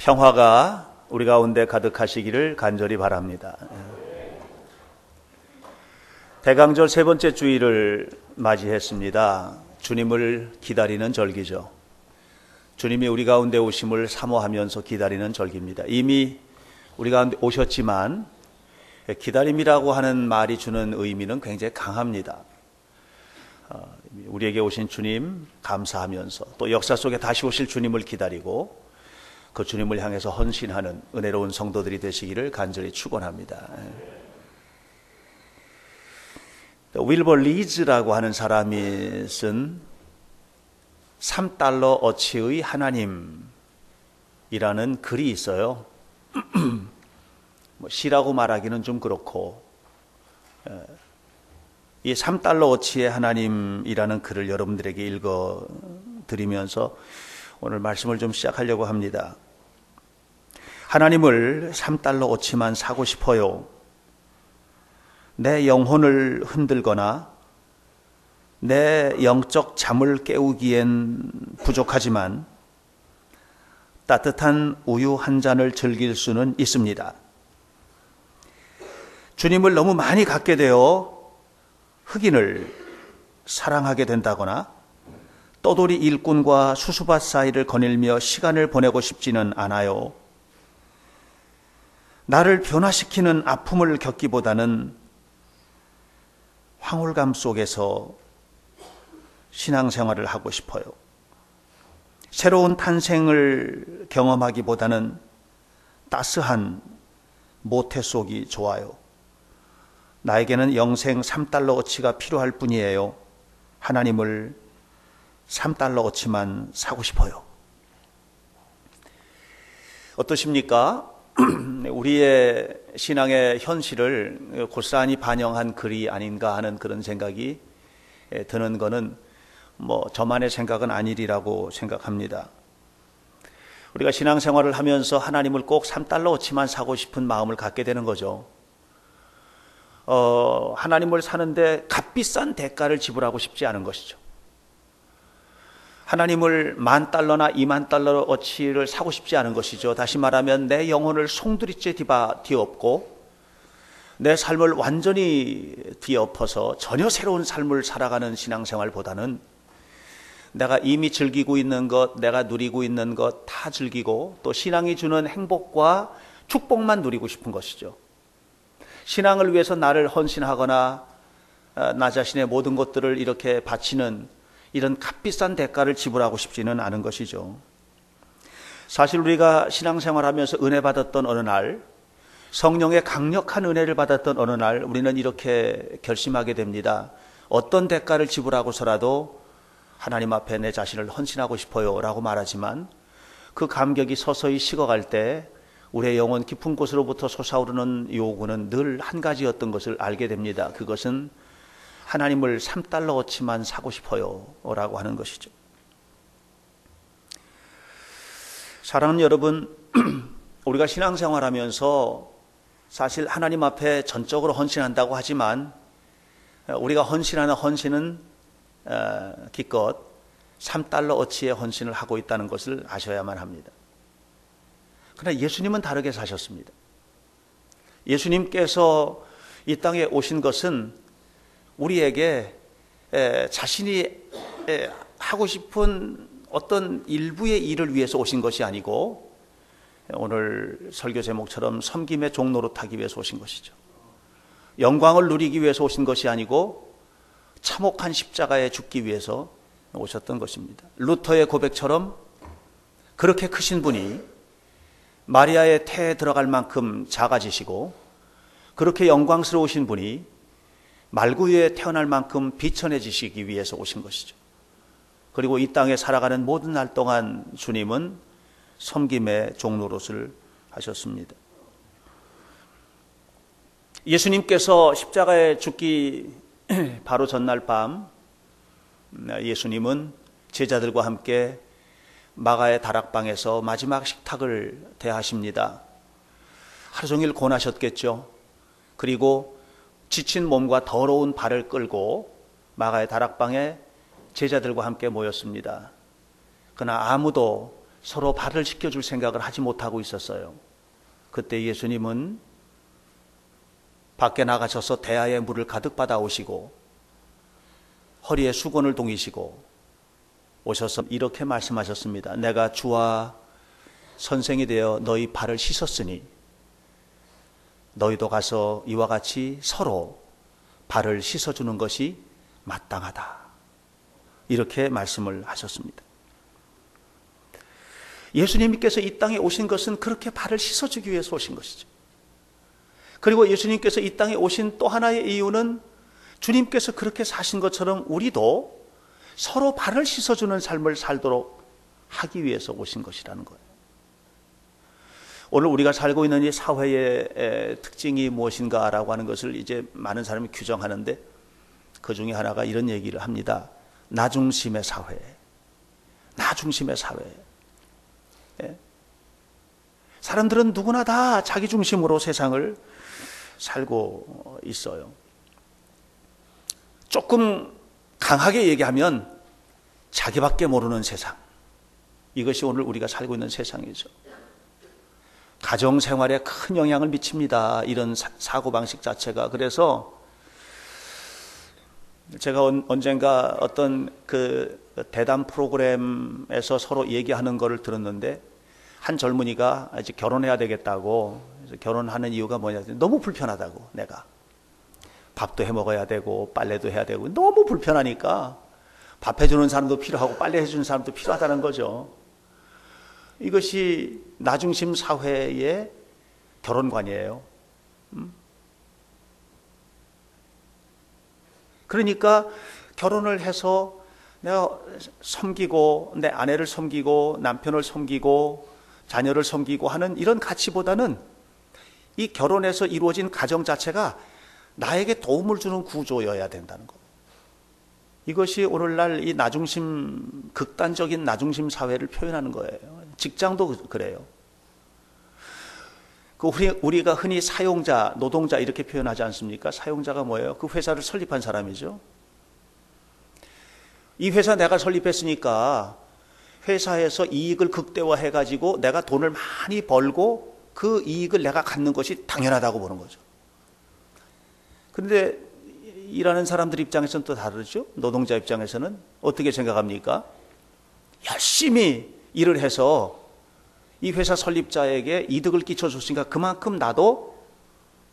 평화가 우리 가운데 가득하시기를 간절히 바랍니다. 대강절 세 번째 주일을 맞이했습니다. 주님을 기다리는 절기죠. 주님이 우리 가운데 오심을 사모하면서 기다리는 절기입니다. 이미 우리 가운데 오셨지만 기다림이라고 하는 말이 주는 의미는 굉장히 강합니다. 우리에게 오신 주님 감사하면서 또 역사 속에 다시 오실 주님을 기다리고 그 주님을 향해서 헌신하는 은혜로운 성도들이 되시기를 간절히 축원합니다. 윌버 리즈라고 하는 사람이 쓴 3달러 어치의 하나님이라는 글이 있어요. 시라고 말하기는 좀 그렇고, 이 3달러 어치의 하나님이라는 글을 여러분들에게 읽어드리면서 오늘 말씀을 좀 시작하려고 합니다. 하나님을 3달러 어치만 사고 싶어요. 내 영혼을 흔들거나 내 영적 잠을 깨우기엔 부족하지만 따뜻한 우유 한 잔을 즐길 수는 있습니다. 주님을 너무 많이 갖게 되어 흑인을 사랑하게 된다거나 떠돌이 일꾼과 수수밭 사이를 거닐며 시간을 보내고 싶지는 않아요. 나를 변화시키는 아픔을 겪기보다는 황홀감 속에서 신앙생활을 하고 싶어요. 새로운 탄생을 경험하기보다는 따스한 모태 속이 좋아요. 나에게는 영생 3달러 어치가 필요할 뿐이에요. 하나님을 3달러 어치만 사고 싶어요. 어떠십니까? 우리의 신앙의 현실을 고스란히 반영한 글이 아닌가 하는 그런 생각이 드는 것은 저만의 생각은 아니리라고 생각합니다. 우리가 신앙생활을 하면서 하나님을 꼭 3달러 어치만 사고 싶은 마음을 갖게 되는 거죠. 하나님을 사는데 값비싼 대가를 지불하고 싶지 않은 것이죠. 하나님을 10,000달러나 20,000달러 어치를 사고 싶지 않은 것이죠. 다시 말하면 내 영혼을 송두리째 뒤엎고 내 삶을 완전히 뒤엎어서 전혀 새로운 삶을 살아가는 신앙생활보다는 내가 이미 즐기고 있는 것, 내가 누리고 있는 것 다 즐기고 또 신앙이 주는 행복과 축복만 누리고 싶은 것이죠. 신앙을 위해서 나를 헌신하거나 나 자신의 모든 것들을 이렇게 바치는 이런 값비싼 대가를 지불하고 싶지는 않은 것이죠. 사실 우리가 신앙생활하면서 은혜 받았던 어느 날, 성령의 강력한 은혜를 받았던 어느 날 우리는 이렇게 결심하게 됩니다. 어떤 대가를 지불하고서라도 하나님 앞에 내 자신을 헌신하고 싶어요 라고 말하지만 그 감격이 서서히 식어갈 때 우리의 영혼 깊은 곳으로부터 솟아오르는 요구는 늘 한 가지였던 것을 알게 됩니다. 그것은 하나님을 3달러 어치만 사고 싶어요 라고 하는 것이죠. 사랑하는 여러분, 우리가 신앙생활하면서 사실 하나님 앞에 전적으로 헌신한다고 하지만 우리가 헌신하는 헌신은 기껏 3달러 어치의 헌신을 하고 있다는 것을 아셔야만 합니다. 그러나 예수님은 다르게 사셨습니다. 예수님께서 이 땅에 오신 것은 우리에게 자신이 하고 싶은 어떤 일부의 일을 위해서 오신 것이 아니고 오늘 설교 제목처럼 섬김의 종로로 타기 위해서 오신 것이죠. 영광을 누리기 위해서 오신 것이 아니고 참혹한 십자가에 죽기 위해서 오셨던 것입니다. 루터의 고백처럼 그렇게 크신 분이 마리아의 태에 들어갈 만큼 작아지시고 그렇게 영광스러우신 분이 말구 위에 태어날 만큼 비천해지시기 위해서 오신 것이죠. 그리고 이 땅에 살아가는 모든 날 동안 주님은 섬김의 종노릇을 하셨습니다. 예수님께서 십자가에 죽기 바로 전날 밤 예수님은 제자들과 함께 마가의 다락방에서 마지막 식탁을 대하십니다. 하루 종일 고나셨겠죠. 그리고 지친 몸과 더러운 발을 끌고 마가의 다락방에 제자들과 함께 모였습니다. 그러나 아무도 서로 발을 씻겨줄 생각을 하지 못하고 있었어요. 그때 예수님은 밖에 나가셔서 대야에 물을 가득 받아 오시고 허리에 수건을 동이시고 오셔서 이렇게 말씀하셨습니다. 내가 주와 선생이 되어 너희 발을 씻었으니 너희도 가서 이와 같이 서로 발을 씻어주는 것이 마땅하다. 이렇게 말씀을 하셨습니다. 예수님께서 이 땅에 오신 것은 그렇게 발을 씻어주기 위해서 오신 것이죠. 그리고 예수님께서 이 땅에 오신 또 하나의 이유는 주님께서 그렇게 사신 것처럼 우리도 서로 발을 씻어주는 삶을 살도록 하기 위해서 오신 것이라는 거예요. 오늘 우리가 살고 있는 이 사회의 특징이 무엇인가라고 하는 것을 이제 많은 사람이 규정하는데 그 중에 하나가 이런 얘기를 합니다. 나 중심의 사회. 나 중심의 사회. 예? 사람들은 누구나 다 자기 중심으로 세상을 살고 있어요. 조금 강하게 얘기하면 자기밖에 모르는 세상. 이것이 오늘 우리가 살고 있는 세상이죠. 가정생활에 큰 영향을 미칩니다. 이런 사고방식 자체가. 그래서 제가 언젠가 어떤 그 대담 프로그램에서 서로 얘기하는 거를 들었는데 한 젊은이가 이제 결혼해야 되겠다고, 그래서 결혼하는 이유가 뭐냐, 너무 불편하다고. 내가 밥도 해 먹어야 되고 빨래도 해야 되고 너무 불편하니까 밥 해주는 사람도 필요하고 빨래 해주는 사람도 필요하다는 거죠. 이것이 나중심 사회의 결혼관이에요. 그러니까 결혼을 해서 내가 섬기고 내 아내를 섬기고 남편을 섬기고 자녀를 섬기고 하는 이런 가치보다는 이 결혼에서 이루어진 가정 자체가 나에게 도움을 주는 구조여야 된다는 것. 이것이 오늘날 이 나중심, 극단적인 나중심 사회를 표현하는 거예요. 직장도 그래요. 우리가 흔히 사용자, 노동자 이렇게 표현하지 않습니까? 사용자가 뭐예요? 그 회사를 설립한 사람이죠. 이 회사 내가 설립했으니까 회사에서 이익을 극대화해가지고 내가 돈을 많이 벌고 그 이익을 내가 갖는 것이 당연하다고 보는 거죠. 그런데 일하는 사람들 입장에서는 또 다르죠. 노동자 입장에서는 어떻게 생각합니까? 열심히 일을 해서 이 회사 설립자에게 이득을 끼쳐줬으니까 그만큼 나도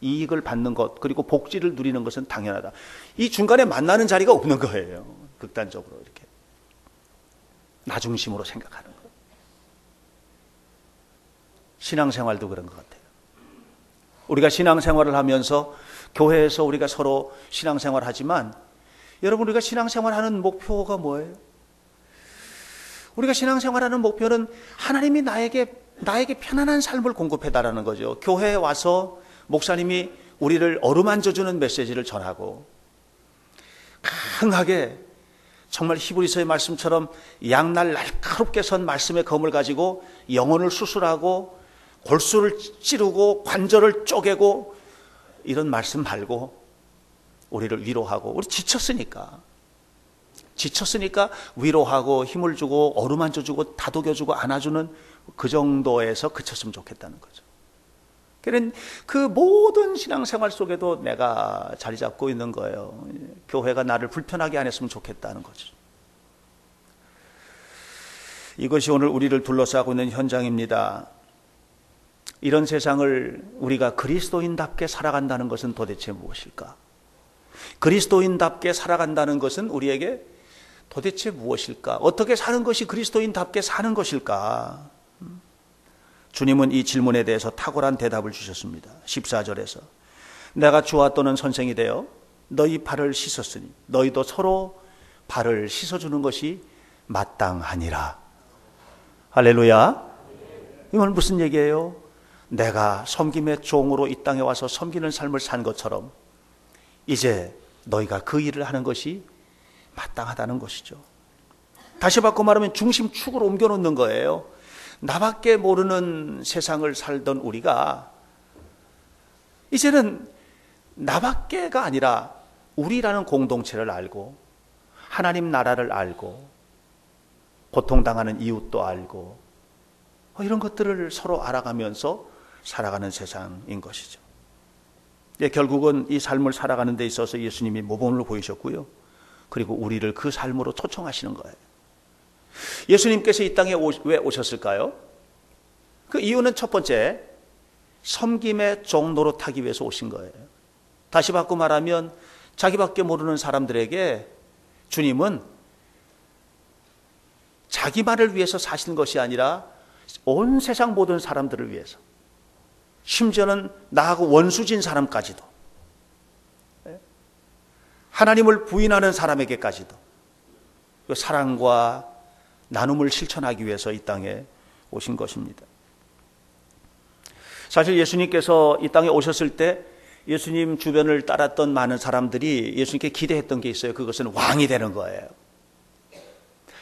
이익을 받는 것, 그리고 복지를 누리는 것은 당연하다. 이 중간에 만나는 자리가 없는 거예요. 극단적으로 이렇게 나 중심으로 생각하는 것. 신앙생활도 그런 것 같아요. 우리가 신앙생활을 하면서 교회에서 우리가 서로 신앙생활 하지만 여러분, 우리가 신앙생활하는 목표가 뭐예요? 우리가 신앙생활하는 목표는 하나님이 나에게 편안한 삶을 공급해달라는 거죠. 교회에 와서 목사님이 우리를 어루만져주는 메시지를 전하고 강하게 정말 히브리서의 말씀처럼 양날 날카롭게 선 말씀의 검을 가지고 영혼을 수술하고 골수를 찌르고 관절을 쪼개고 이런 말씀 말고 우리를 위로하고, 우리 지쳤으니까 위로하고 힘을 주고 어루만져주고 다독여주고 안아주는 그 정도에서 그쳤으면 좋겠다는 거죠. 그런 그 모든 신앙생활 속에도 내가 자리 잡고 있는 거예요. 교회가 나를 불편하게 안 했으면 좋겠다는 거죠. 이것이 오늘 우리를 둘러싸고 있는 현장입니다. 이런 세상을 우리가 그리스도인답게 살아간다는 것은 도대체 무엇일까? 그리스도인답게 살아간다는 것은 우리에게 도대체 무엇일까? 어떻게 사는 것이 그리스도인답게 사는 것일까? 주님은 이 질문에 대해서 탁월한 대답을 주셨습니다. 14절에서 내가 주와 또는 선생이 되어 너희 발을 씻었으니 너희도 서로 발을 씻어주는 것이 마땅하니라. 할렐루야. 이건 무슨 얘기예요? 내가 섬김의 종으로 이 땅에 와서 섬기는 삶을 산 것처럼 이제 너희가 그 일을 하는 것이 마땅하다는 것이죠. 다시 바꿔 말하면 중심축으로 옮겨놓는 거예요. 나밖에 모르는 세상을 살던 우리가 이제는 나밖에가 아니라 우리라는 공동체를 알고 하나님 나라를 알고 고통당하는 이웃도 알고 이런 것들을 서로 알아가면서 살아가는 세상인 것이죠. 결국은 이 삶을 살아가는 데 있어서 예수님이 모범을 보이셨고요. 그리고 우리를 그 삶으로 초청하시는 거예요. 예수님께서 이 땅에 왜 오셨을까요? 그 이유는 첫 번째, 섬김의 종 노릇하기 위해서 오신 거예요. 다시 바꿔 말하면 자기밖에 모르는 사람들에게 주님은 자기만을 위해서 사시는 것이 아니라 온 세상 모든 사람들을 위해서, 심지어는 나하고 원수진 사람까지도, 하나님을 부인하는 사람에게까지도 그 사랑과 나눔을 실천하기 위해서 이 땅에 오신 것입니다. 사실 예수님께서 이 땅에 오셨을 때 예수님 주변을 따랐던 많은 사람들이 예수님께 기대했던 게 있어요. 그것은 왕이 되는 거예요.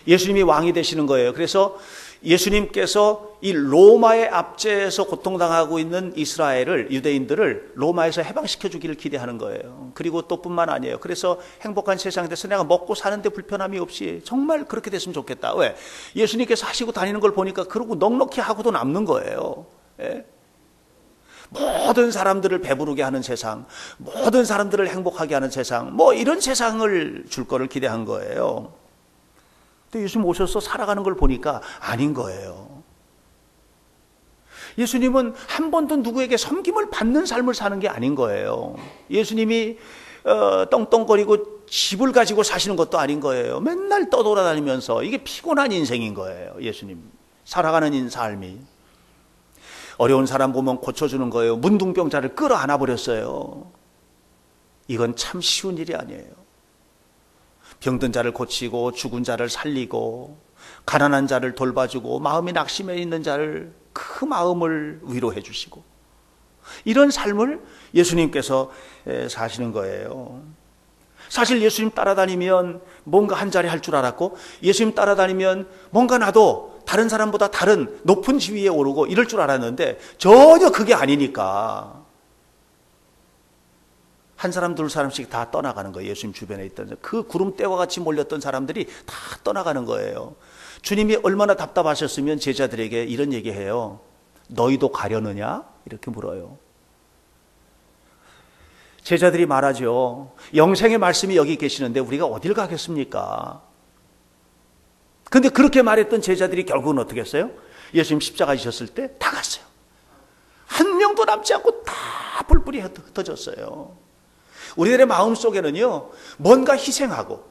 예수님이 왕이 되시는 거예요. 그래서 예수님께서 이 로마의 압제에서 고통당하고 있는 이스라엘을, 유대인들을 로마에서 해방시켜 주기를 기대하는 거예요. 그리고 또 뿐만 아니에요. 그래서 행복한 세상에 대해서 내가 먹고 사는데 불편함이 없이 정말 그렇게 됐으면 좋겠다. 왜? 예수님께서 하시고 다니는 걸 보니까 그러고 넉넉히 하고도 남는 거예요. 예? 모든 사람들을 배부르게 하는 세상, 모든 사람들을 행복하게 하는 세상, 이런 세상을 줄 거를 기대한 거예요. 근데 예수님 오셔서 살아가는 걸 보니까 아닌 거예요. 예수님은 한 번도 누구에게 섬김을 받는 삶을 사는 게 아닌 거예요. 예수님이 떵떵거리고 집을 가지고 사시는 것도 아닌 거예요. 맨날 떠돌아다니면서, 이게 피곤한 인생인 거예요. 예수님 살아가는 삶이. 어려운 사람 보면 고쳐주는 거예요. 문둥병자를 끌어안아 버렸어요. 이건 참 쉬운 일이 아니에요. 병든 자를 고치고 죽은 자를 살리고 가난한 자를 돌봐주고 마음이 낙심해 있는 자를 그 마음을 위로해 주시고, 이런 삶을 예수님께서 사시는 거예요. 사실 예수님 따라다니면 뭔가 한 자리 할 줄 알았고, 예수님 따라다니면 뭔가 나도 다른 사람보다 다른 높은 지위에 오르고 이럴 줄 알았는데 전혀 그게 아니니까 한 사람 둘 사람씩 다 떠나가는 거예요. 예수님 주변에 있던 그 구름대와 같이 몰렸던 사람들이 다 떠나가는 거예요. 주님이 얼마나 답답하셨으면 제자들에게 이런 얘기해요. 너희도 가려느냐? 이렇게 물어요. 제자들이 말하죠. 영생의 말씀이 여기 계시는데 우리가 어딜 가겠습니까? 근데 그렇게 말했던 제자들이 결국은 어떻게 했어요? 예수님 십자가 지셨을 때 다 갔어요. 한 명도 남지 않고 다 뿔뿔이 흩어졌어요. 우리들의 마음속에는요, 뭔가 희생하고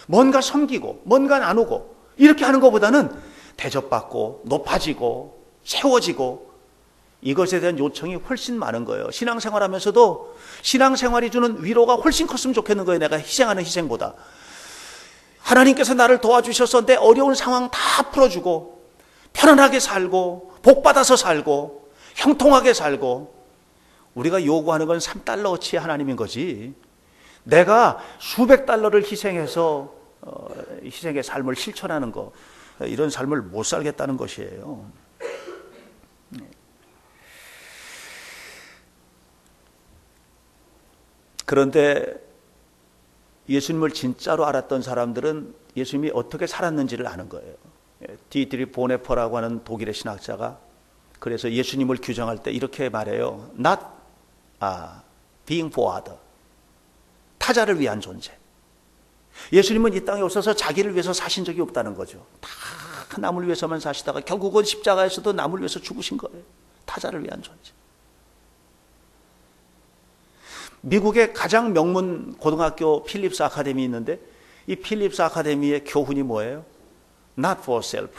뭔가 섬기고 뭔가 나누고 이렇게 하는 것보다는 대접받고 높아지고 세워지고, 이것에 대한 요청이 훨씬 많은 거예요. 신앙생활하면서도 신앙생활이 주는 위로가 훨씬 컸으면 좋겠는 거예요. 내가 희생하는 희생보다. 하나님께서 나를 도와주셔서 내 어려운 상황 다 풀어주고 편안하게 살고 복받아서 살고 형통하게 살고, 우리가 요구하는 건 3달러어치 하나님인 거지, 내가 수백 달러를 희생해서 희생의 삶을 실천하는 거, 이런 삶을 못 살겠다는 것이에요. 그런데 예수님을 진짜로 알았던 사람들은 예수님이 어떻게 살았는지를 아는 거예요. 디트리 보네퍼라고 하는 독일의 신학자가 그래서 예수님을 규정할 때 이렇게 말해요. Not being for other. 타자를 위한 존재. 예수님은 이 땅에 오셔서 자기를 위해서 사신 적이 없다는 거죠. 다 남을 위해서만 사시다가 결국은 십자가에서도 남을 위해서 죽으신 거예요. 타자를 위한 존재. 미국의 가장 명문 고등학교 필립스 아카데미 있는데, 이 필립스 아카데미의 교훈이 뭐예요? Not for self.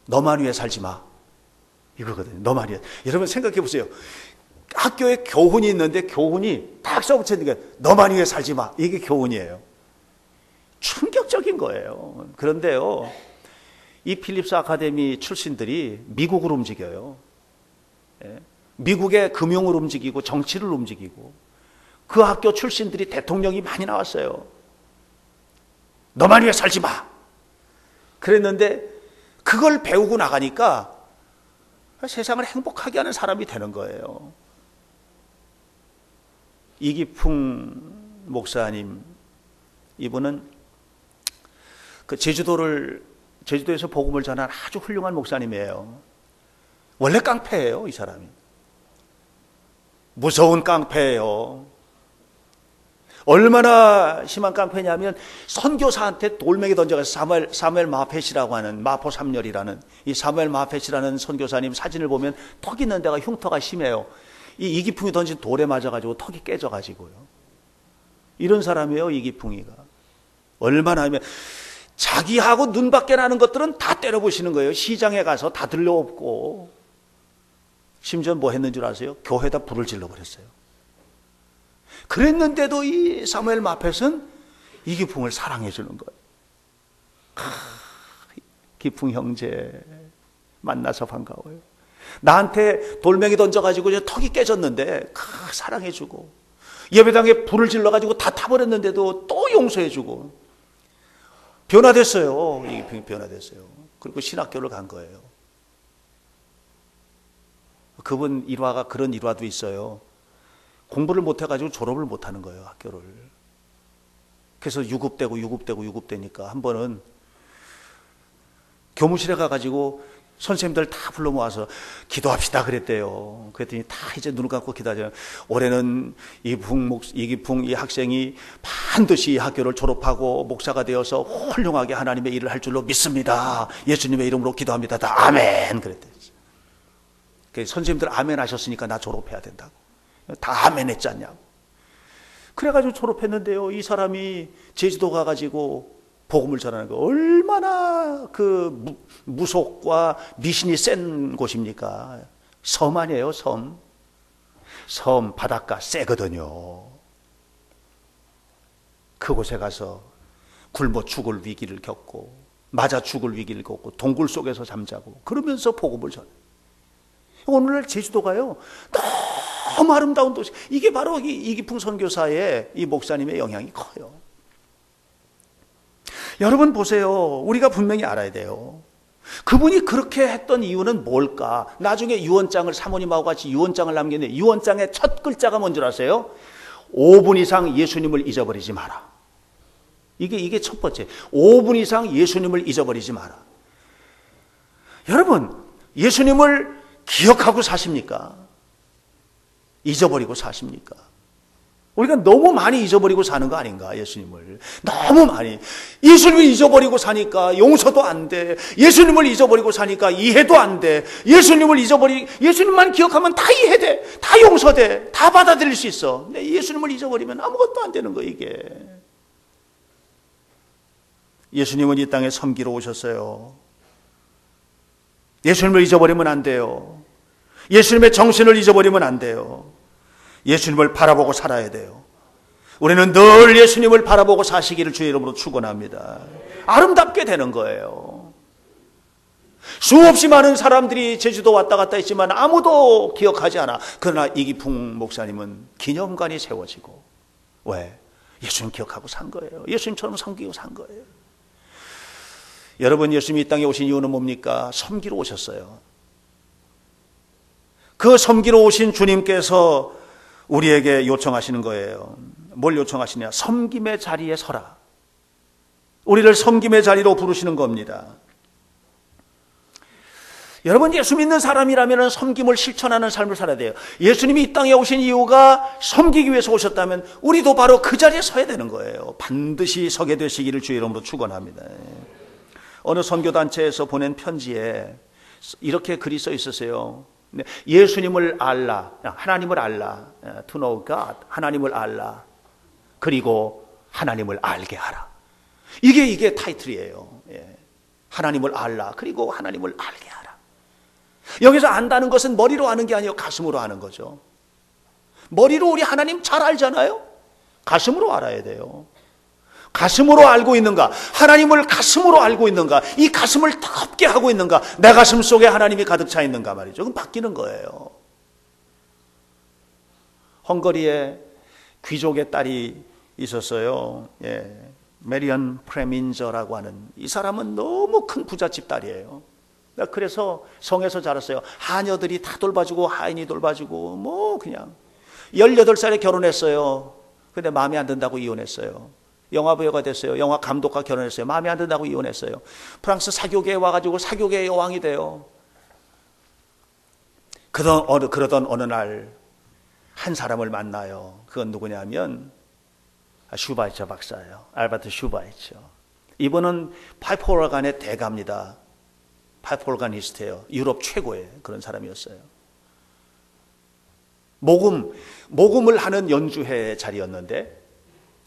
너만 위해 살지 마. 이거거든요. 너만 위해. 여러분 생각해 보세요. 학교에 교훈이 있는데 교훈이 딱 써붙여 있는 게 너만 위해 살지 마. 이게 교훈이에요. 충격적인 거예요. 그런데요, 이 필립스 아카데미 출신들이 미국을 움직여요. 미국의 금융을 움직이고 정치를 움직이고, 그 학교 출신들이 대통령이 많이 나왔어요. 너만 위해 살지 마. 그랬는데 그걸 배우고 나가니까 세상을 행복하게 하는 사람이 되는 거예요. 이기풍 목사님, 이분은 그 제주도에서 복음을 전한 아주 훌륭한 목사님이에요. 원래 깡패예요, 이 사람이. 무서운 깡패예요. 얼마나 심한 깡패냐면 선교사한테 돌멩이 던져가서 사무엘 마펫이라고 하는 마포 3렬이라는 이 사무엘 마펫이라는 선교사님 사진을 보면 턱 있는 데가 흉터가 심해요. 이 이기풍이 던진 돌에 맞아가지고 턱이 깨져가지고요. 이런 사람이에요, 이기풍이가. 얼마나 하면 자기하고 눈밖에 나는 것들은 다 때려부시는 거예요. 시장에 가서 다 들려엎고, 심지어 뭐 했는 줄 아세요? 교회에다 불을 질러버렸어요. 그랬는데도 이 사무엘 마펫은 이기풍을 사랑해 주는 거예요. 기풍 형제 만나서 반가워요. 나한테 돌멩이 던져가지고 턱이 깨졌는데 사랑해 주고, 예배당에 불을 질러가지고 다 타버렸는데도 또 용서해 주고. 변화됐어요. 이기풍이 변화됐어요. 그리고 신학교를 간 거예요. 그분 일화가 그런 일화도 있어요. 공부를 못해가지고 졸업을 못하는 거예요, 학교를. 그래서 유급되니까 한 번은 교무실에 가가지고 선생님들 다 불러 모아서 기도합시다 그랬대요. 그랬더니 다 이제 눈을 감고 기도하잖아요. 올해는 이기풍 이 학생이 반드시 학교를 졸업하고 목사가 되어서 훌륭하게 하나님의 일을 할 줄로 믿습니다. 예수님의 이름으로 기도합니다. 다 아멘 그랬대요. 선생님들 아멘 하셨으니까 나 졸업해야 된다고. 다 아멘 했지 않냐고. 그래가지고 졸업했는데요, 이 사람이 제주도 가가지고 복음을 전하는 거 얼마나 그 무속과 미신이 센 곳입니까? 섬 아니에요, 섬. 섬 바닷가 세거든요. 그곳에 가서 굶어 죽을 위기를 겪고 맞아 죽을 위기를 겪고 동굴 속에서 잠자고 그러면서 복음을 전해. 오늘날 제주도가요 너무 아름다운 도시. 이게 바로 이기풍 선교사의 이 목사님의 영향이 커요. 여러분 보세요. 우리가 분명히 알아야 돼요. 그분이 그렇게 했던 이유는 뭘까? 나중에 유언장을 사모님하고 같이 유언장을 남겼는데 유언장의 첫 글자가 뭔 줄 아세요? 5분 이상 예수님을 잊어버리지 마라. 이게 첫 번째. 5분 이상 예수님을 잊어버리지 마라. 여러분, 예수님을 기억하고 사십니까? 잊어버리고 사십니까? 우리가 너무 많이 잊어버리고 사는 거 아닌가, 예수님을. 너무 많이. 예수님을 잊어버리고 사니까 용서도 안 돼. 예수님을 잊어버리고 사니까 이해도 안 돼. 예수님만 기억하면 다 이해돼. 다 용서돼. 다 받아들일 수 있어. 근데 예수님을 잊어버리면 아무것도 안 되는 거, 이게. 예수님은 이 땅에 섬기러 오셨어요. 예수님을 잊어버리면 안 돼요. 예수님의 정신을 잊어버리면 안 돼요. 예수님을 바라보고 살아야 돼요. 우리는 늘 예수님을 바라보고 사시기를 주의 이름으로 축원합니다. 아름답게 되는 거예요. 수없이 많은 사람들이 제주도 왔다 갔다 했지만 아무도 기억하지 않아. 그러나 이기풍 목사님은 기념관이 세워지고. 왜? 예수님 기억하고 산 거예요. 예수님처럼 섬기고 산 거예요. 여러분, 예수님이 이 땅에 오신 이유는 뭡니까? 섬기러 오셨어요. 그 섬기러 오신 주님께서 우리에게 요청하시는 거예요. 뭘 요청하시냐? 섬김의 자리에 서라. 우리를 섬김의 자리로 부르시는 겁니다. 여러분, 예수 믿는 사람이라면 섬김을 실천하는 삶을 살아야 돼요. 예수님이 이 땅에 오신 이유가 섬기기 위해서 오셨다면 우리도 바로 그 자리에 서야 되는 거예요. 반드시 서게 되시기를 주의 이름으로 축원합니다. 어느 선교단체에서 보낸 편지에 이렇게 글이 써 있었어요. 예수님을 알라, 하나님을 알라, to know God, 하나님을 알라, 그리고 하나님을 알게 하라. 이게 타이틀이에요. 하나님을 알라, 그리고 하나님을 알게 하라. 여기서 안다는 것은 머리로 아는 게 아니에요. 가슴으로 아는 거죠. 머리로 우리 하나님 잘 알잖아요. 가슴으로 알아야 돼요. 가슴으로 알고 있는가? 하나님을 가슴으로 알고 있는가? 이 가슴을 뜨겁게 하고 있는가? 내 가슴 속에 하나님이 가득 차 있는가 말이죠. 그럼 바뀌는 거예요. 헝가리에 귀족의 딸이 있었어요. 메리언 프레민저라고 하는 이 사람은 너무 큰 부잣집 딸이에요. 그래서 성에서 자랐어요. 하녀들이 다 돌봐주고 하인이 돌봐주고 뭐 그냥 18살에 결혼했어요. 근데 마음에 안 든다고 이혼했어요. 영화배우가 됐어요. 영화 감독과 결혼했어요. 마음에 안 든다고 이혼했어요. 프랑스 사교계에 와가지고 사교계의 여왕이 돼요. 그러던 어느 날 한 사람을 만나요. 그건 누구냐면 슈바이처 박사예요. 알버트 슈바이처. 이분은 파이프 오르간의 대가입니다. 파이프 오르가니스트예요. 유럽 최고의 그런 사람이었어요. 모금을 하는 연주회 자리였는데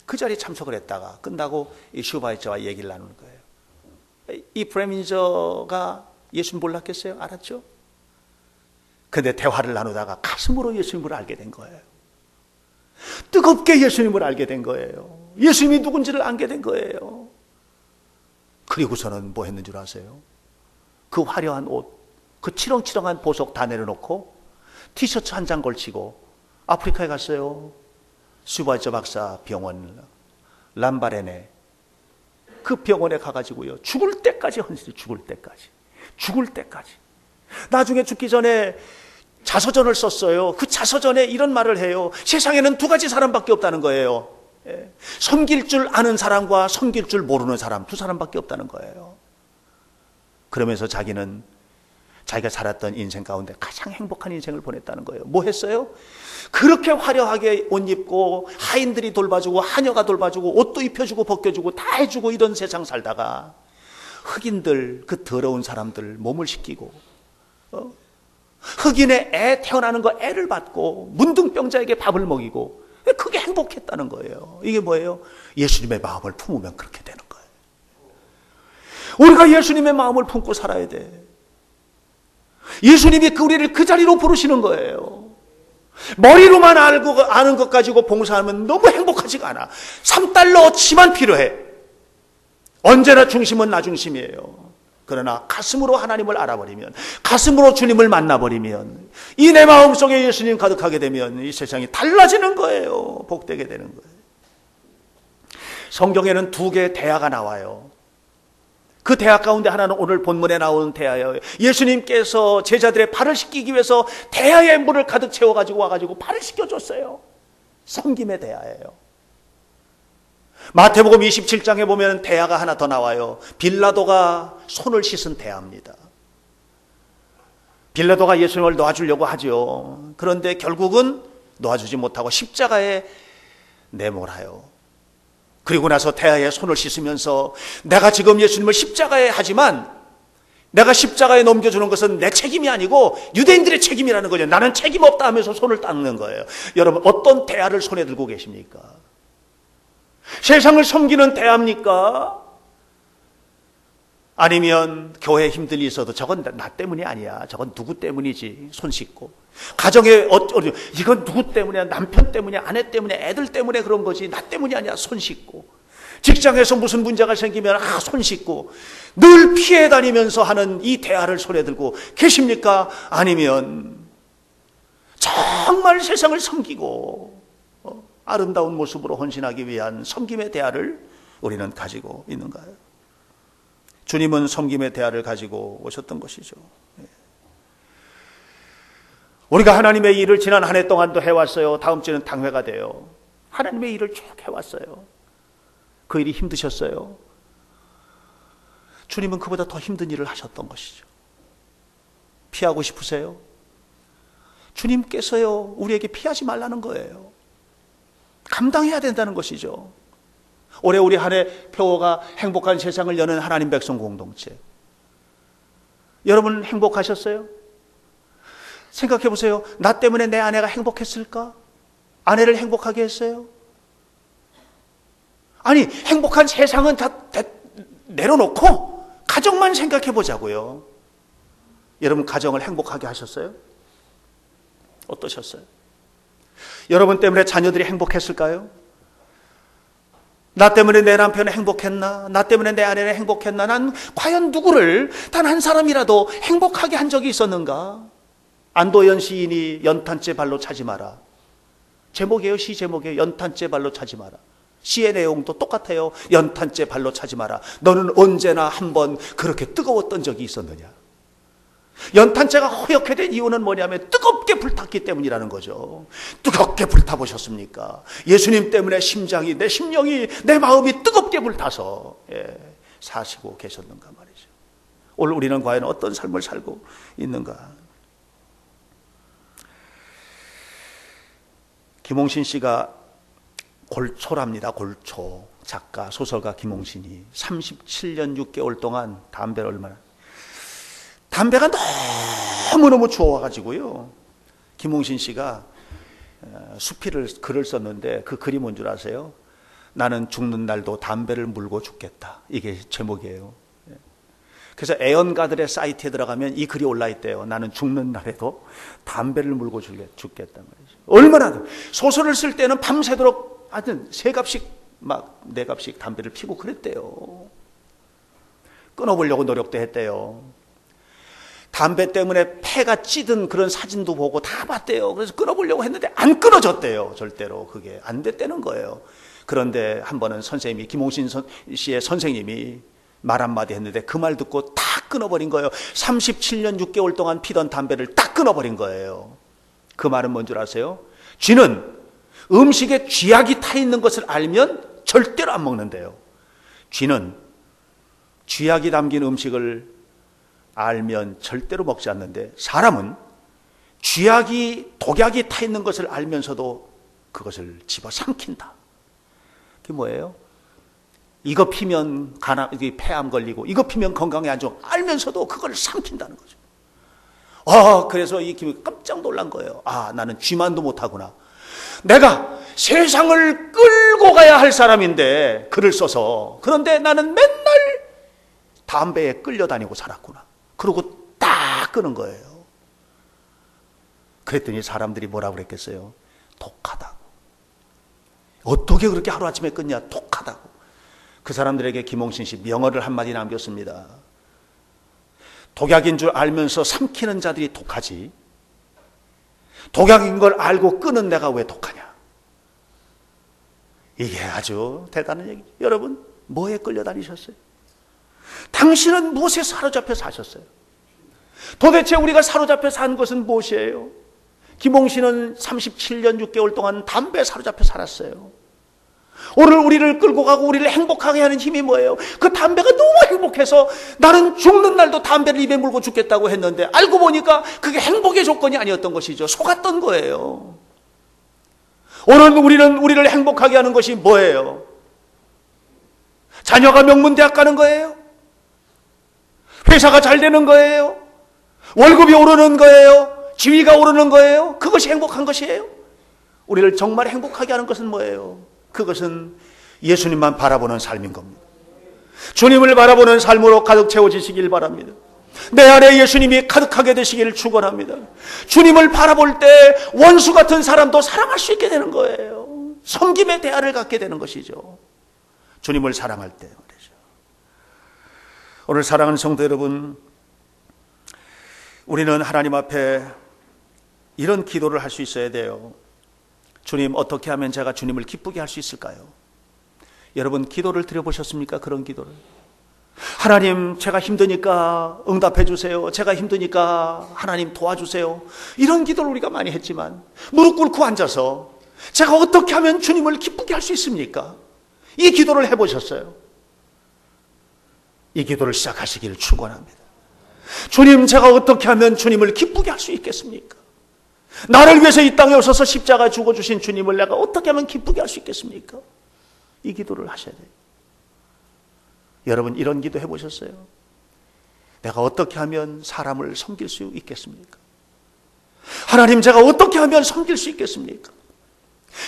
그 자리에 참석을 했다가 끝나고 이 슈바이처와 얘기를 나누는 거예요. 이 프레민저가 예수님 몰랐겠어요? 알았죠? 근데 대화를 나누다가 가슴으로 예수님을 알게 된 거예요. 뜨겁게 예수님을 알게 된 거예요. 예수님이 누군지를 알게 된 거예요. 그리고서는 뭐 했는 줄 아세요? 그 화려한 옷, 그 치렁치렁한 보석 다 내려놓고 티셔츠 한 장 걸치고 아프리카에 갔어요. 슈바이처 박사 병원 람바레네. 그 병원에 가가지고요, 죽을 때까지 헌신했어요. 죽을 때까지. 나중에 죽기 전에 자서전을 썼어요. 그 자서전에 이런 말을 해요. 세상에는 두 가지 사람밖에 없다는 거예요. 섬길 줄 아는 사람과 섬길 줄 모르는 사람, 두 사람밖에 없다는 거예요. 그러면서 자기는 자기가 살았던 인생 가운데 가장 행복한 인생을 보냈다는 거예요. 뭐 했어요? 그렇게 화려하게 옷 입고 하인들이 돌봐주고 하녀가 돌봐주고 옷도 입혀주고 벗겨주고 다 해주고 이런 세상 살다가 흑인들, 그 더러운 사람들 몸을 씻기고 흑인의 애 태어나는 거 애를 받고 문둥병자에게 밥을 먹이고 그게 행복했다는 거예요. 이게 뭐예요? 예수님의 마음을 품으면 그렇게 되는 거예요. 우리가 예수님의 마음을 품고 살아야 돼. 예수님이 우리를 그 자리로 부르시는 거예요. 머리로만 아는 것 가지고 봉사하면 너무 행복하지가 않아. $3치만 필요해. 언제나 중심은 나 중심이에요. 그러나 가슴으로 하나님을 알아버리면, 가슴으로 주님을 만나버리면, 이 내 마음속에 예수님 가득하게 되면 이 세상이 달라지는 거예요. 복되게 되는 거예요. 성경에는 두 개의 대야가 나와요. 그 대야 가운데 하나는 오늘 본문에 나오는 대야예요. 예수님께서 제자들의 발을 씻기기 위해서 대야에 물을 가득 채워가지고 와가지고 발을 씻겨줬어요. 섬김의 대야예요. 마태복음 27장에 보면 대야가 하나 더 나와요. 빌라도가 손을 씻은 대야입니다. 빌라도가 예수님을 놓아주려고 하죠. 그런데 결국은 놓아주지 못하고 십자가에 내몰아요. 그리고 나서 대야에 손을 씻으면서 내가 지금 예수님을 십자가에 하지만 내가 십자가에 넘겨주는 것은 내 책임이 아니고 유대인들의 책임이라는 거죠. 나는 책임 없다 하면서 손을 닦는 거예요. 여러분, 어떤 대야를 손에 들고 계십니까? 세상을 섬기는 대야입니까? 아니면 교회에 힘들이 있어도 저건 나 때문이 아니야. 저건 누구 때문이지. 손 씻고. 가정에 이건 누구 때문이야. 남편 때문이야. 아내 때문에, 애들 때문에 그런 거지. 나 때문이 아니야. 손 씻고. 직장에서 무슨 문제가 생기면 손 씻고. 늘 피해 다니면서 하는 이 대야를 손에 들고 계십니까? 아니면 정말 세상을 섬기고 아름다운 모습으로 헌신하기 위한 섬김의 대야를 우리는 가지고 있는가요? 주님은 섬김의 대야를 가지고 오셨던 것이죠. 우리가 하나님의 일을 지난 한 해 동안도 해왔어요. 다음 주는 당회가 돼요. 하나님의 일을 쭉 해왔어요. 그 일이 힘드셨어요. 주님은 그보다 더 힘든 일을 하셨던 것이죠. 피하고 싶으세요? 주님께서요, 우리에게 피하지 말라는 거예요. 감당해야 된다는 것이죠. 올해 우리 한 해 표어가 행복한 세상을 여는 하나님 백성 공동체. 여러분 행복하셨어요? 생각해 보세요. 나 때문에 내 아내가 행복했을까? 아내를 행복하게 했어요? 아니, 행복한 세상은 다 내려놓고 가정만 생각해 보자고요. 여러분 가정을 행복하게 하셨어요? 어떠셨어요? 여러분 때문에 자녀들이 행복했을까요? 나 때문에 내 남편은 행복했나? 나 때문에 내 아내는 행복했나? 난 과연 누구를 단 한 사람이라도 행복하게 한 적이 있었는가? 안도연 시인이 연탄재 발로 차지 마라. 제목이에요. 시 제목이에요. 연탄재 발로 차지 마라. 시의 내용도 똑같아요. 연탄재 발로 차지 마라. 너는 언제나 한번 그렇게 뜨거웠던 적이 있었느냐? 연탄재가 허옇게 된 이유는 뭐냐면 뜨겁게 불탔기 때문이라는 거죠. 뜨겁게 불타보셨습니까? 예수님 때문에 심장이, 내 심령이, 내 마음이 뜨겁게 불타서 사시고 계셨는가 말이죠. 오늘 우리는 과연 어떤 삶을 살고 있는가? 김홍신 씨가 골초랍니다. 골초. 작가, 소설가 김홍신이 37년 6개월 동안 담배가 너무너무 추워가지고요. 김홍신 씨가 수필을 글을 썼는데 그 글이 뭔 줄 아세요? 나는 죽는 날도 담배를 물고 죽겠다. 이게 제목이에요. 그래서 애연가들의 사이트에 들어가면 이 글이 올라있대요. 나는 죽는 날에도 담배를 물고 죽겠단 말이죠. 얼마나 소설을 쓸 때는 밤새도록 하여튼 3갑씩 막 4갑씩 담배를 피고 그랬대요. 끊어보려고 노력도 했대요. 담배 때문에 폐가 찌든 그런 사진도 보고 다 봤대요. 그래서 끊어보려고 했는데 안 끊어졌대요. 절대로 그게 안 됐다는 거예요. 그런데 한 번은 선생님이, 김홍신 씨의 선생님이 말 한마디 했는데 그 말 듣고 딱 끊어버린 거예요. 37년 6개월 동안 피던 담배를 딱 끊어버린 거예요. 그 말은 뭔 줄 아세요? 쥐는 음식에 쥐약이 타 있는 것을 알면 절대로 안 먹는데요. 쥐는 쥐약이 담긴 음식을 알면 절대로 먹지 않는데, 사람은 독약이 타 있는 것을 알면서도 그것을 집어삼킨다. 그게 뭐예요? 이거 피면 폐암 걸리고 이거 피면 건강에 안 좋아 알면서도 그걸 삼킨다는 거죠. 그래서 이 김이 깜짝 놀란 거예요. 나는 쥐만도 못하구나. 내가 세상을 끌고 가야 할 사람인데 글을 써서, 그런데 나는 맨날 담배에 끌려다니고 살았구나. 그러고 딱 끄는 거예요. 그랬더니 사람들이 뭐라고 그랬겠어요? 독하다고. 어떻게 그렇게 하루아침에 끊냐? 독하다고. 그 사람들에게 김홍신 씨 명언을 한마디 남겼습니다. 독약인 줄 알면서 삼키는 자들이 독하지, 독약인 걸 알고 끄는 내가 왜 독하냐. 이게 아주 대단한 얘기죠. 여러분, 뭐에 끌려다니셨어요? 당신은 무엇에 사로잡혀 사셨어요? 도대체 우리가 사로잡혀 산 것은 무엇이에요? 김홍신은 37년 6개월 동안 담배에 사로잡혀 살았어요. 오늘 우리를 끌고 가고 우리를 행복하게 하는 힘이 뭐예요? 그 담배가 너무 행복해서 나는 죽는 날도 담배를 입에 물고 죽겠다고 했는데, 알고 보니까 그게 행복의 조건이 아니었던 것이죠. 속았던 거예요. 오늘 우리를 행복하게 하는 것이 뭐예요? 자녀가 명문대학 가는 거예요? 회사가 잘 되는 거예요? 월급이 오르는 거예요? 지위가 오르는 거예요? 그것이 행복한 것이에요? 우리를 정말 행복하게 하는 것은 뭐예요? 그것은 예수님만 바라보는 삶인 겁니다. 주님을 바라보는 삶으로 가득 채워지시길 바랍니다. 내 안에 예수님이 가득하게 되시기를 축원합니다. 주님을 바라볼 때 원수 같은 사람도 사랑할 수 있게 되는 거예요. 섬김의 대화를 갖게 되는 것이죠. 주님을 사랑할 때 말이죠. 오늘 사랑하는 성도 여러분, 우리는 하나님 앞에 이런 기도를 할 수 있어야 돼요. 주님, 어떻게 하면 제가 주님을 기쁘게 할 수 있을까요? 여러분, 기도를 드려보셨습니까? 그런 기도를. 하나님, 제가 힘드니까 응답해 주세요. 제가 힘드니까 하나님 도와주세요. 이런 기도를 우리가 많이 했지만, 무릎 꿇고 앉아서 제가 어떻게 하면 주님을 기쁘게 할 수 있습니까? 이 기도를 해보셨어요? 이 기도를 시작하시기를 축원합니다. 주님, 제가 어떻게 하면 주님을 기쁘게 할 수 있겠습니까? 나를 위해서 이 땅에 오셔서 십자가 죽어주신 주님을 내가 어떻게 하면 기쁘게 할 수 있겠습니까? 이 기도를 하셔야 돼요. 여러분, 이런 기도 해보셨어요? 내가 어떻게 하면 사람을 섬길 수 있겠습니까? 하나님, 제가 어떻게 하면 섬길 수 있겠습니까?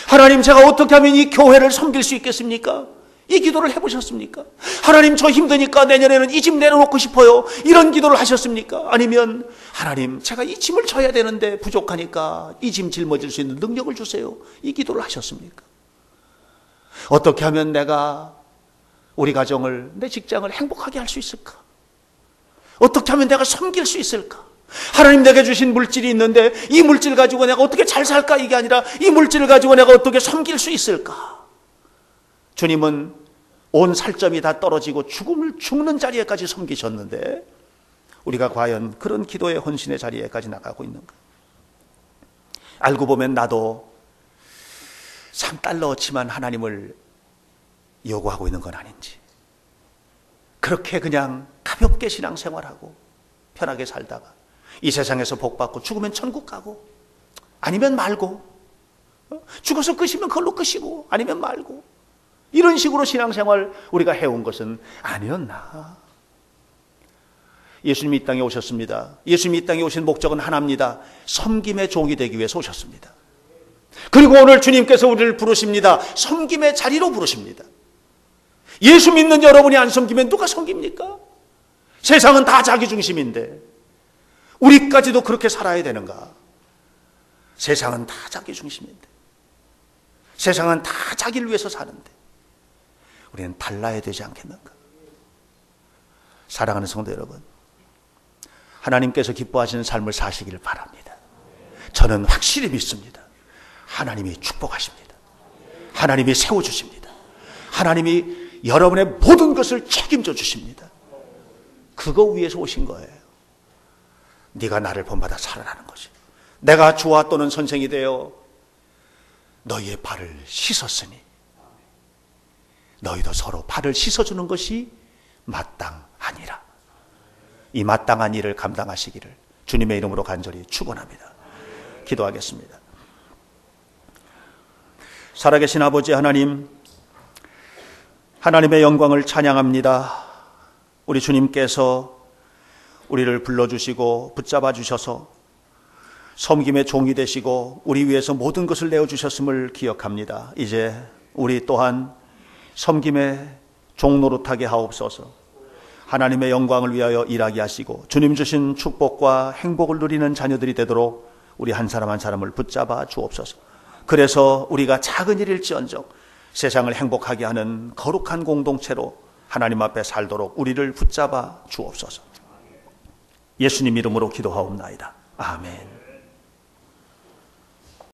하나님, 제가 어떻게 하면 이 교회를 섬길 수 있겠습니까? 이 기도를 해보셨습니까? 하나님, 저 힘드니까 내년에는 이 집 내려놓고 싶어요. 이런 기도를 하셨습니까? 아니면 하나님, 제가 이 짐을 져야 되는데 부족하니까 이 짐 짊어질 수 있는 능력을 주세요. 이 기도를 하셨습니까? 어떻게 하면 내가 우리 가정을, 내 직장을 행복하게 할 수 있을까? 어떻게 하면 내가 섬길 수 있을까? 하나님, 내게 주신 물질이 있는데 이 물질 가지고 내가 어떻게 잘 살까? 이게 아니라 이 물질을 가지고 내가 어떻게 섬길 수 있을까? 주님은 온 살점이 다 떨어지고 죽는 자리에까지 섬기셨는데 우리가 과연 그런 기도의 헌신의 자리에까지 나가고 있는가? 알고 보면 나도 $3치만 하나님을 요구하고 있는 건 아닌지, 그렇게 그냥 가볍게 신앙생활하고 편하게 살다가 이 세상에서 복받고 죽으면 천국 가고 아니면 말고 죽어서 끝이면 그걸로 끝이고 아니면 말고, 이런 식으로 신앙생활 우리가 해온 것은 아니었나. 예수님이 이 땅에 오셨습니다. 예수님이 이 땅에 오신 목적은 하나입니다. 섬김의 종이 되기 위해서 오셨습니다. 그리고 오늘 주님께서 우리를 부르십니다. 섬김의 자리로 부르십니다. 예수 믿는 여러분이 안 섬기면 누가 섬깁니까? 세상은 다 자기 중심인데 우리까지도 그렇게 살아야 되는가? 세상은 다 자기 중심인데, 세상은 다 자기를 위해서 사는데 우리는 달라야 되지 않겠는가? 사랑하는 성도 여러분, 하나님께서 기뻐하시는 삶을 사시기를 바랍니다. 저는 확실히 믿습니다. 하나님이 축복하십니다. 하나님이 세워주십니다. 하나님이 여러분의 모든 것을 책임져 주십니다. 그거 위해서 오신 거예요. 네가 나를 본받아 살아라는 거지. 내가 주와 또는 선생이 되어 너희의 발을 씻었으니 너희도 서로 발을 씻어주는 것이 마땅하니라. 이 마땅한 일을 감당하시기를 주님의 이름으로 간절히 축원합니다. 기도하겠습니다. 살아계신 아버지 하나님, 하나님의 영광을 찬양합니다. 우리 주님께서 우리를 불러주시고 붙잡아 주셔서 섬김의 종이 되시고 우리 위해서 모든 것을 내어주셨음을 기억합니다. 이제 우리 또한 섬김의 종 노릇하게 하옵소서. 하나님의 영광을 위하여 일하게 하시고 주님 주신 축복과 행복을 누리는 자녀들이 되도록 우리 한 사람 한 사람을 붙잡아 주옵소서. 그래서 우리가 작은 일일지언정 세상을 행복하게 하는 거룩한 공동체로 하나님 앞에 살도록 우리를 붙잡아 주옵소서. 예수님 이름으로 기도하옵나이다. 아멘.